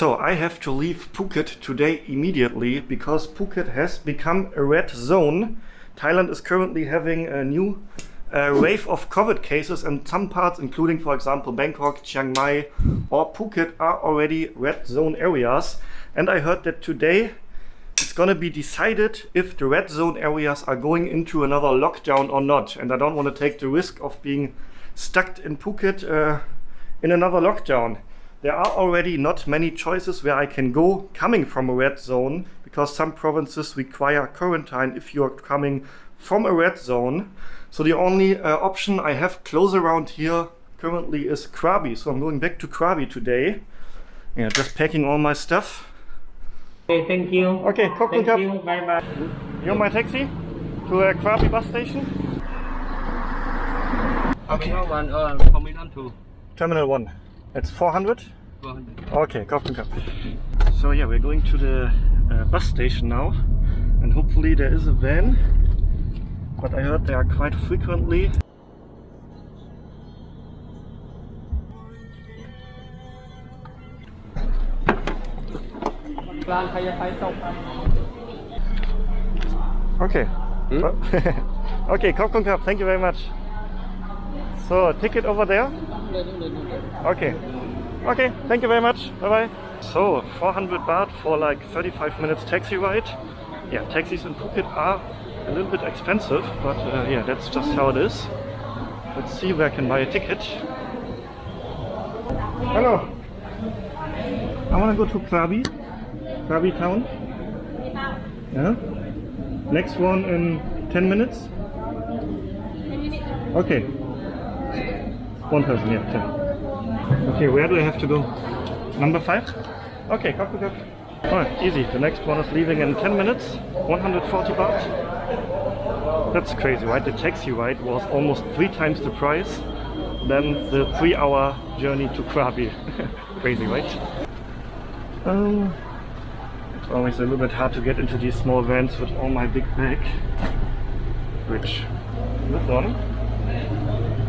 So I have to leave Phuket today immediately because Phuket has become a red zone. Thailand is currently having a new wave of COVID cases, and some parts, including for example Bangkok, Chiang Mai or Phuket, are already red zone areas. And I heard that today it's gonna be decided if the red zone areas are going into another lockdown or not. And I don't want to take the risk of being stuck in Phuket in another lockdown. There are already not many choices where I can go coming from a red zone, because some provinces require quarantine if you're coming from a red zone. So the only option I have close around here currently is Krabi. So I'm going back to Krabi today. Yeah, just packing all my stuff. Okay, thank you. Okay, thank you. Bye bye. You're my taxi to a Krabi bus station? Terminal 1 or Terminal 2? Terminal 1. It's 400? 400. Okay, Kopf. So yeah, we're going to the bus station now, and hopefully there is a van, but I heard they are quite frequently. Okay. Okay, Kopf. Thank you very much. So, ticket over there? Okay. Okay, thank you very much. Bye-bye. So, 400 baht for like 35 minutes taxi ride. Yeah, taxis in Phuket are a little bit expensive, but yeah, that's just how it is. Let's see where I can buy a ticket. Hello. I want to go to Krabi Town. Yeah. Next one in 10 minutes. Okay. One person, yeah, 10. Okay, where do I have to go? Number 5? Okay, Kopf. Alright, easy. The next one is leaving in 10 minutes. 140 baht. That's crazy, right? The taxi ride was almost 3 times the price than the 3-hour journey to Krabi. Crazy, right? It's always a little bit hard to get into these small vans with all my big bag. Which, this one.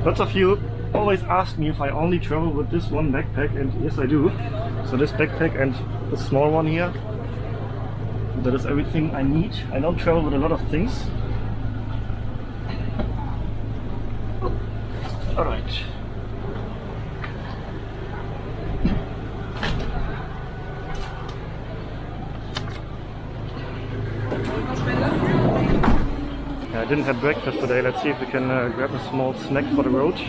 Lots of you always ask me if I only travel with this one backpack, and yes I do. So this backpack and the small one here, that is everything I need. I don't travel with a lot of things. Alright. I didn't have breakfast today. Let's see if we can grab a small snack for the road.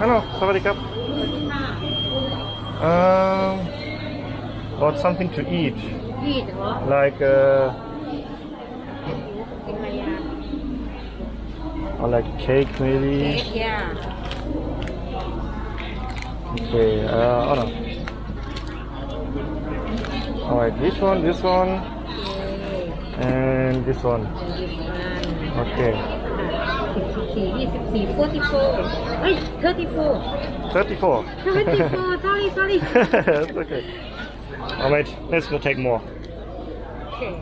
Hello, sawadee. Bought something to eat. Like or like cake maybe. Yeah. Okay, oh no. Alright, this one. And this one. Okay. 44. 34. 34. Sorry. That's okay. Alright, let's take more. Okay.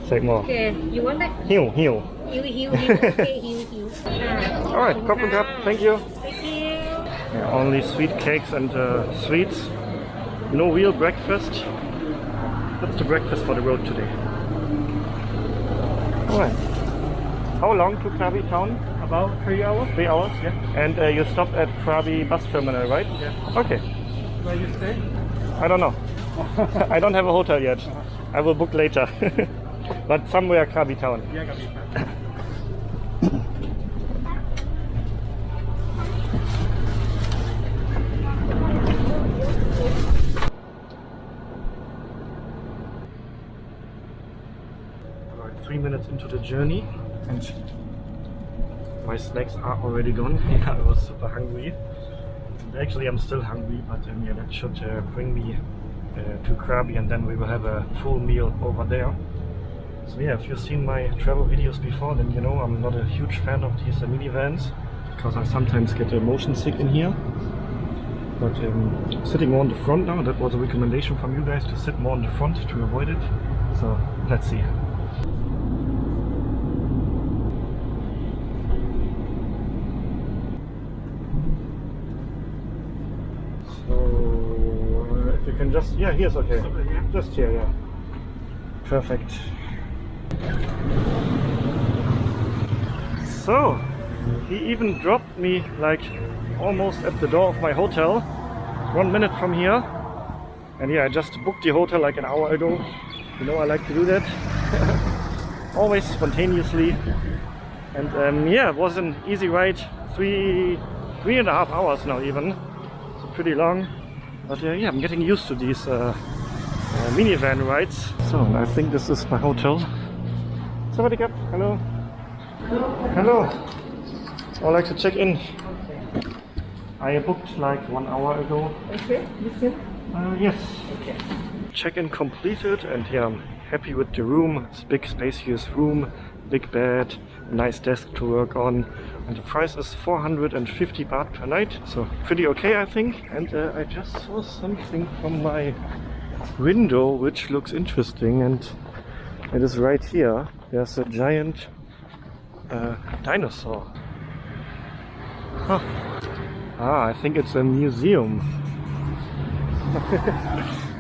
Take more. Okay. You want that? Hiu. Okay, hiu. Alright, Kopf. Thank you. Thank you. Yeah, only sweet cakes and sweets. No real breakfast. That's the breakfast for the road today. Alright. How long to Krabi Town? About 3 hours. 3 hours, yeah. And you stop at Krabi bus terminal, right? Yeah. Okay. Where you stay? I don't know. I don't have a hotel yet. I will book later. But somewhere Krabi Town. Yeah, Krabi Town. Alright, 3 minutes into the journey and my snacks are already gone. Yeah, I was super hungry. And actually, I'm still hungry, but yeah, that should bring me to Krabi, and then we will have a full meal over there. So yeah, if you've seen my travel videos before, then you know I'm not a huge fan of these minivans, because I sometimes get motion sick in here. But sitting more on the front now, that was a recommendation from you guys to sit more on the front to avoid it. So let's see. You can just, yeah, here's okay. Just here, yeah. Perfect. So, he even dropped me like almost at the door of my hotel, 1 minute from here. And yeah, I just booked the hotel like an hour ago. You know, I like to do that. Always spontaneously. And yeah, it was an easy ride. Three and a half hours now even. So pretty long. But yeah, I'm getting used to these minivan rides. So I think this is my hotel. Sawadee krap. Hello. Hello. I'd like to check in. I booked like 1 hour ago. Okay, listen. Yes. Okay. Check-in completed, and yeah, I'm happy with the room. It's a big spacious room, big bed, nice desk to work on, and the price is 450 baht per night, so pretty okay I think. And I just saw something from my window which looks interesting, and it is right here. There's a giant dinosaur. Huh. Ah, I think it's a museum.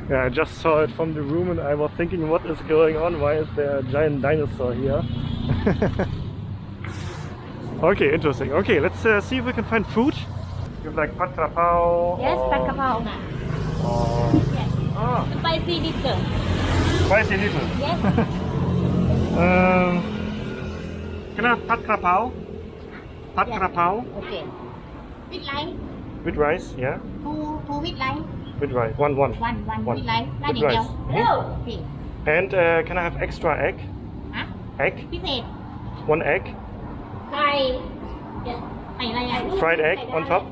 Yeah, I just saw it from the room and I was thinking, what is going on? Why is there a giant dinosaur here? Okay, interesting. Okay, let's see if we can find food. You have like pad krapao. Yes, or- pad krapao. Yes. Ah, Spicy little. spicy little. Yes. Can I have pad krapao? Pad Yeah. krapao Okay. With rice. with rice, yeah? Two with rice. With rice, one. One One. with rice. With rice. Okay. And can I have extra egg? ฮะ Egg? พิเศษ One egg? ไข่ไข่อะไรอ่ะ Fried egg on top?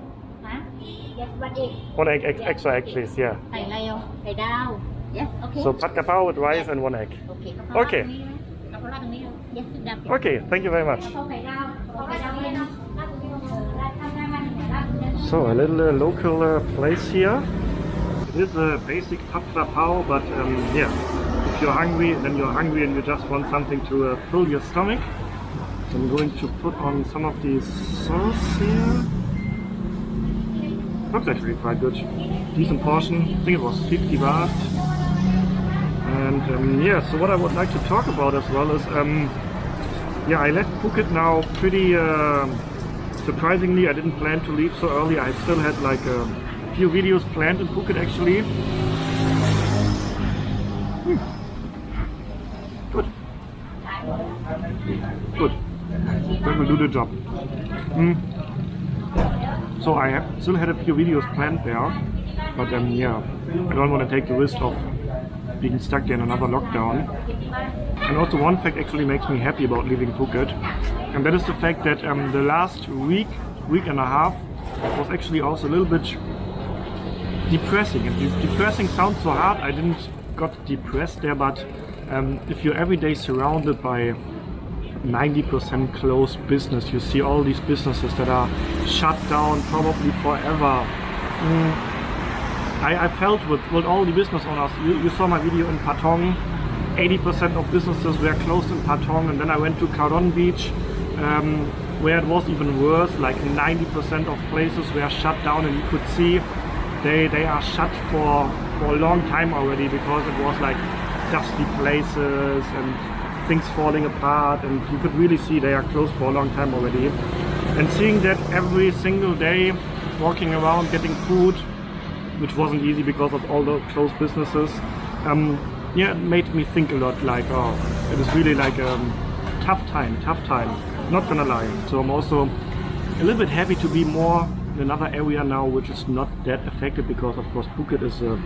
ฮะ Yes one egg One egg, extra egg please, yeah. ไข่อะไรอ่ะไข่ดาว Yes okay So pad krapao with rice and one egg. โอเค Okay. กะเพราราดตรงนี้นะ Yes ดาว Okay, thank you very much. กะเพราไข่ดาวกะเพราไข่ดาวเลยนะราดตรงนี้ลงเลยราดข้างหน้ามันราดตรงนี้ So a little local place here. It is a basic pad krapao, but yeah, if you're hungry, then you're hungry and you just want something to fill your stomach. So I'm going to put on some of these sauce here. Looks actually quite good. Decent portion. I think it was 50 baht. And yeah, so what I would like to talk about as well is, yeah, I left Phuket now pretty surprisingly. I didn't plan to leave so early. I still had like a few videos planned in Phuket actually. Good. Good. That will do the job. So I still had a few videos planned there, but yeah, I don't want to take the risk of being stuck in another lockdown. And also one fact actually makes me happy about leaving Phuket, and that is the fact that the last week and a half was actually also a little bit depressing. And depressing sounds so hard. I didn't got depressed there, but if you're every day surrounded by 90% closed business, you see all these businesses that are shut down probably forever. I felt with all the business owners. You saw my video in Patong. 80% of businesses were closed in Patong, and then I went to Kowloon Beach, where it was even worse. Like 90% of places were shut down, and you could see they are shut for a long time already, because it was like dusty places and things falling apart, and you could really see they are closed for a long time already. And seeing that every single day, walking around getting food, which wasn't easy because of all the closed businesses, yeah, it made me think a lot, like, oh, it is really like a tough time, not gonna lie. So I'm also a little bit happy to be more in another area now, which is not that affected, because of course Phuket is a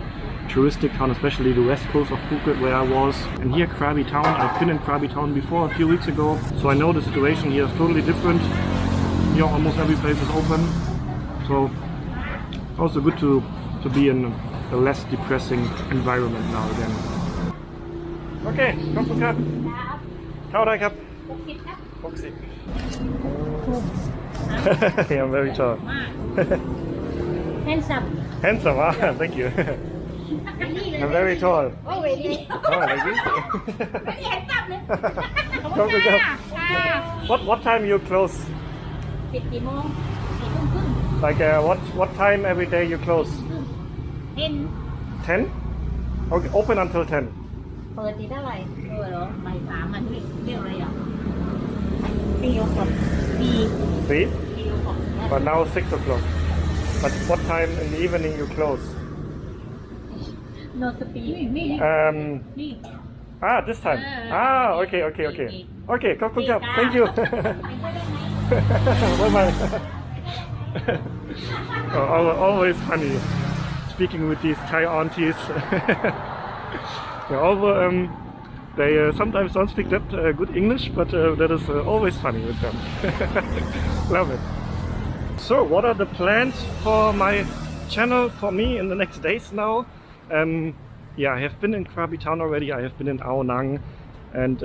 touristic town, especially the west coast of Phuket where I was. And here Krabi Town, I've been in Krabi Town before a few weeks ago, so I know the situation here is totally different. Here almost every place is open, so also good to be in a less depressing environment now again. Okay, come to Krab. เข้าได้ครับ 60. Yeah, I'm very tall. handsome Handsome, ah, thank you. I'm very tall. โอ้ยดี Oh, like this? ไม่เห็นตับเลย Come to Krab. What time you close? ปิดกี่โมง4 ทุ่มครึ่ง Like what time every day you close? 10 10? Okay, open until 10. เปิดที่เท่าไหร่เหรอบ่ายสามมันเรียกอะไรอ่ะตีโอคล็อกตี 3? ตีโอคล็อก But now 6 o'clock. But what time in the evening you close? โนสปีนี่ นี่ This time. Okay. Okay, good job. Thank you. Bye-bye. Always funny speaking with these Thai aunties. Yeah, although they sometimes don't speak that good English, but that is always funny with them. Love it. So, what are the plans for my channel for me in the next days now? Yeah, I have been in Krabi Town already. I have been in Ao Nang, and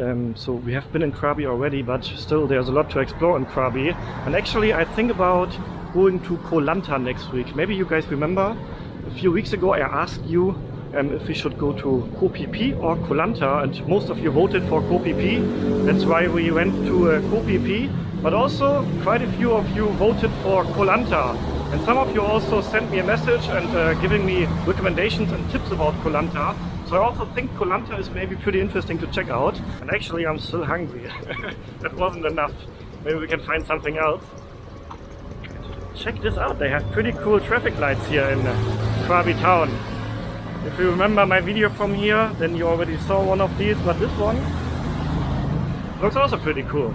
so we have been in Krabi already, but still there's a lot to explore in Krabi. And actually, I think about going to Koh Lanta next week. Maybe you guys remember a few weeks ago I asked you if we should go to Koh Phi Phi or Koh Lanta, and most of you voted for Koh Phi Phi. That's why we went to Koh Phi Phi. But also quite a few of you voted for Koh Lanta. And some of you also sent me a message and giving me recommendations and tips about Koh Lanta. So I also think Koh Lanta is maybe pretty interesting to check out. And actually I'm still hungry. That wasn't enough. Maybe we can find something else. Check this out. They have pretty cool traffic lights here in Krabi Town. If you remember my video from here, then you already saw one of these, but this one looks also pretty cool.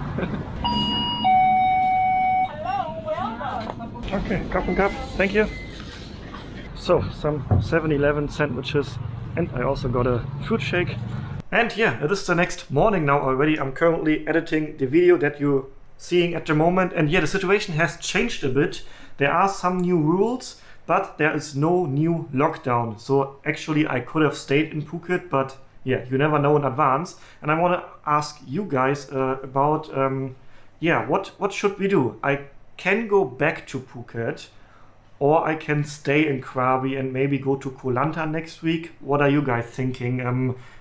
Okay, cup and cup, thank you. So, some 7-Eleven sandwiches, and I also got a fruit shake. And yeah, it is the next morning now already. I'm currently editing the video that you're seeing at the moment. And yeah, the situation has changed a bit. There are some new rules, but there is no new lockdown. So actually I could have stayed in Phuket, but yeah, you never know in advance. And I want to ask you guys about, yeah, what should we do? I can go back to Phuket, or I can stay in Krabi and maybe go to Koh Lanta next week. What are you guys thinking?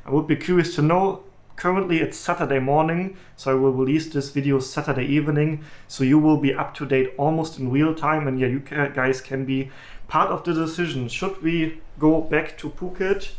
I would be curious to know. Currently it's Saturday morning, so I will release this video Saturday evening, so you will be up to date almost in real time, and yeah, you guys can be part of the decision. Should we go back to Phuket,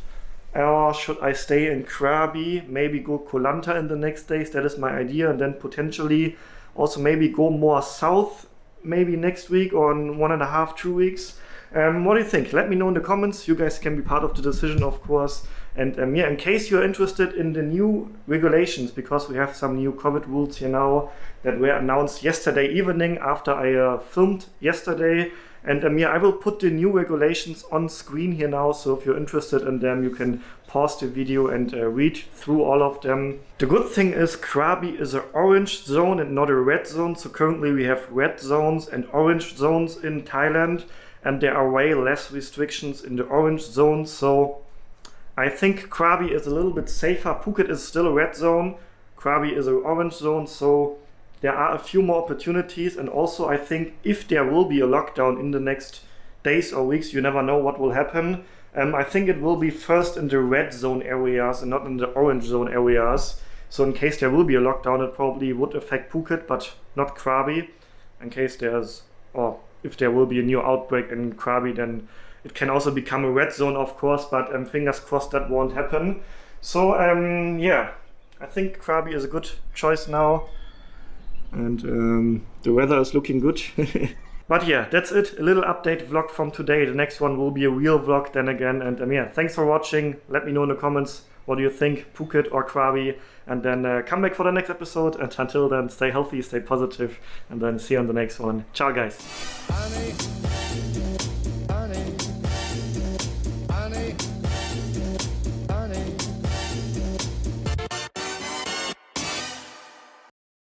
or should I stay in Krabi, maybe go Koh Lanta in the next days? That is my idea, and then potentially also maybe go more south, maybe next week or in 1.5, 2 weeks. What do you think? Let me know in the comments. You guys can be part of the decision, of course. And yeah, in case you're interested in the new regulations, because we have some new COVID rules here now that were announced yesterday evening after I filmed yesterday. And yeah, I will put the new regulations on screen here now, so if you're interested in them, you can pause the video and read through all of them. The good thing is Krabi is an orange zone and not a red zone, so currently we have red zones and orange zones in Thailand, and there are way less restrictions in the orange zone, so I think Krabi is a little bit safer. Phuket is still a red zone, Krabi is an orange zone, so there are a few more opportunities. And also I think if there will be a lockdown in the next days or weeks, you never know what will happen. I think it will be first in the red zone areas and not in the orange zone areas. So in case there will be a lockdown, it probably would affect Phuket, but not Krabi. In case there's, or if there will be a new outbreak in Krabi, then it can also become a red zone, of course, but fingers crossed that won't happen. So yeah, I think Krabi is a good choice now. And the weather is looking good. But yeah, that's it. A little update vlog from today. The next one will be a real vlog then again. And yeah, thanks for watching. Let me know in the comments, what do you think, Phuket or Krabi? And then come back for the next episode. And until then, stay healthy, stay positive. And then see you on the next one. Ciao, guys.